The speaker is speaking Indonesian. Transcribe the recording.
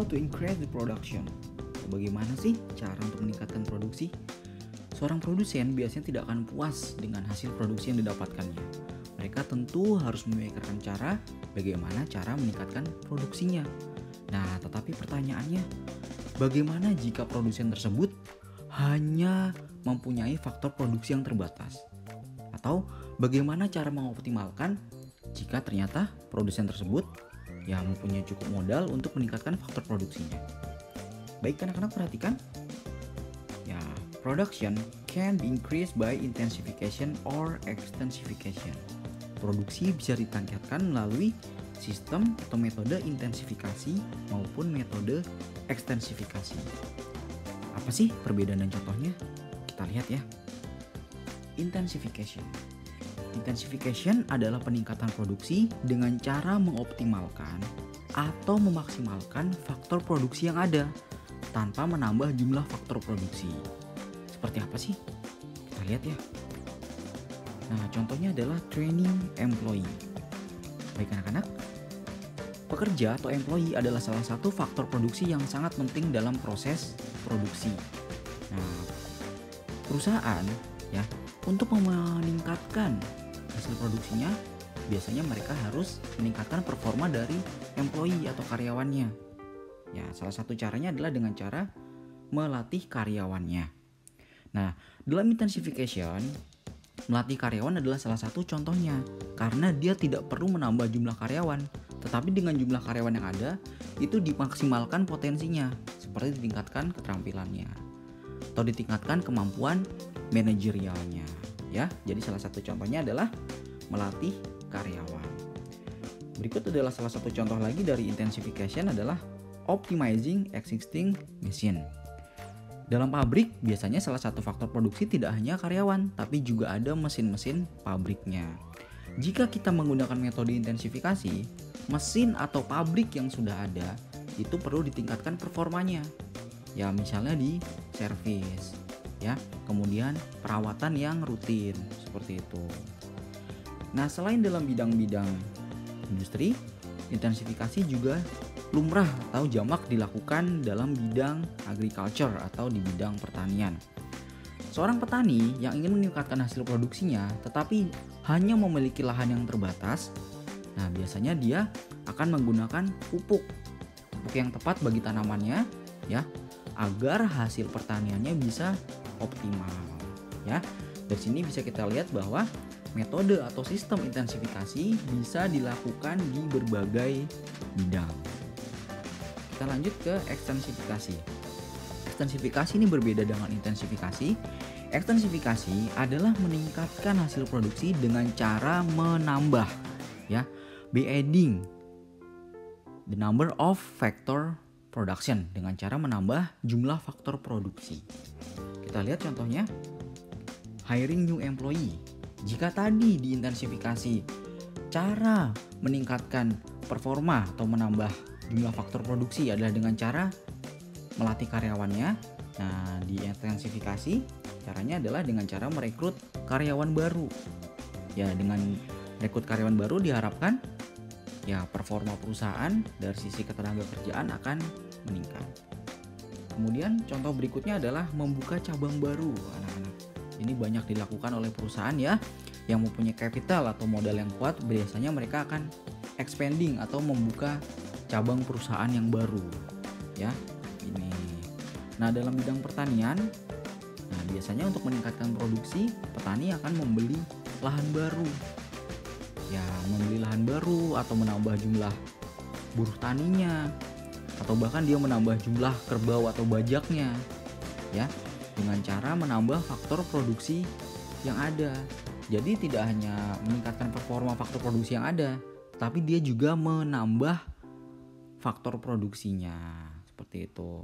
how to increase the production. Bagaimana sih cara untuk meningkatkan produksi? Seorang produsen biasanya tidak akan puas dengan hasil produksi yang didapatkannya. Mereka tentu harus memikirkan cara bagaimana cara meningkatkan produksinya. Nah, tetapi pertanyaannya, bagaimana jika produsen tersebut hanya mempunyai faktor produksi yang terbatas? Atau bagaimana cara mengoptimalkan jika ternyata produsen tersebut mempunyai cukup modal untuk meningkatkan faktor produksinya? Baik anak-anak, perhatikan. Production can be increased by intensification or extensification. Produksi bisa ditingkatkan melalui sistem atau metode intensifikasi maupun metode ekstensifikasi. Apa sih perbedaan dan contohnya? Kita lihat ya. Intensification. Intensification adalah peningkatan produksi dengan cara mengoptimalkan atau memaksimalkan faktor produksi yang ada tanpa menambah jumlah faktor produksi. Seperti apa sih? Kita lihat ya. Nah, contohnya adalah training employee. Baik anak-anak, pekerja atau employee adalah salah satu faktor produksi yang sangat penting dalam proses produksi. Nah, perusahaan untuk meningkatkan hasil produksinya, biasanya mereka harus meningkatkan performa dari employee atau karyawannya. Salah satu caranya adalah dengan cara melatih karyawannya. Nah, dalam intensification, melatih karyawan adalah salah satu contohnya karena dia tidak perlu menambah jumlah karyawan, tetapi dengan jumlah karyawan yang ada itu dimaksimalkan potensinya, seperti ditingkatkan keterampilannya atau ditingkatkan kemampuan manajerialnya. Jadi salah satu contohnya adalah melatih karyawan. Berikut adalah salah satu contoh lagi dari intensification adalah optimizing existing machine. Dalam pabrik, biasanya salah satu faktor produksi tidak hanya karyawan, tapi juga ada mesin-mesin pabriknya. Jika kita menggunakan metode intensifikasi, mesin atau pabrik yang sudah ada, itu perlu ditingkatkan performanya. Misalnya di servis, kemudian perawatan yang rutin, seperti itu. Nah, selain dalam bidang-bidang industri, intensifikasi juga lumrah atau jamak dilakukan dalam bidang agriculture atau di bidang pertanian. Seorang petani yang ingin meningkatkan hasil produksinya tetapi hanya memiliki lahan yang terbatas, biasanya dia akan menggunakan pupuk yang tepat bagi tanamannya agar hasil pertaniannya bisa optimal. Dari sini bisa kita lihat bahwa metode atau sistem intensifikasi bisa dilakukan di berbagai bidang. Kita lanjut ke ekstensifikasi. Ekstensifikasi ini berbeda dengan intensifikasi. Ekstensifikasi adalah meningkatkan hasil produksi dengan cara menambah, by adding the number of factor production, dengan cara menambah jumlah faktor produksi. Kita lihat contohnya, hiring new employee. Jika tadi di intensifikasi cara meningkatkan performa atau menambah jumlah faktor produksi adalah dengan cara melatih karyawannya. Nah, di intensifikasi caranya adalah dengan cara merekrut karyawan baru. Dengan rekrut karyawan baru diharapkan performa perusahaan dari sisi ketenaga kerjaan akan meningkat. Kemudian contoh berikutnya adalah membuka cabang baru, anak-anak. Ini banyak dilakukan oleh perusahaan yang mempunyai capital atau modal yang kuat. Biasanya mereka akan expanding atau membuka cabang perusahaan yang baru, ini. Nah, dalam bidang pertanian, biasanya untuk meningkatkan produksi, petani akan membeli lahan baru, membeli lahan baru atau menambah jumlah buruh taninya, atau bahkan dia menambah jumlah kerbau atau bajaknya, dengan cara menambah faktor produksi yang ada. Jadi tidak hanya meningkatkan performa faktor produksi yang ada, tapi dia juga menambah faktor produksinya, seperti itu.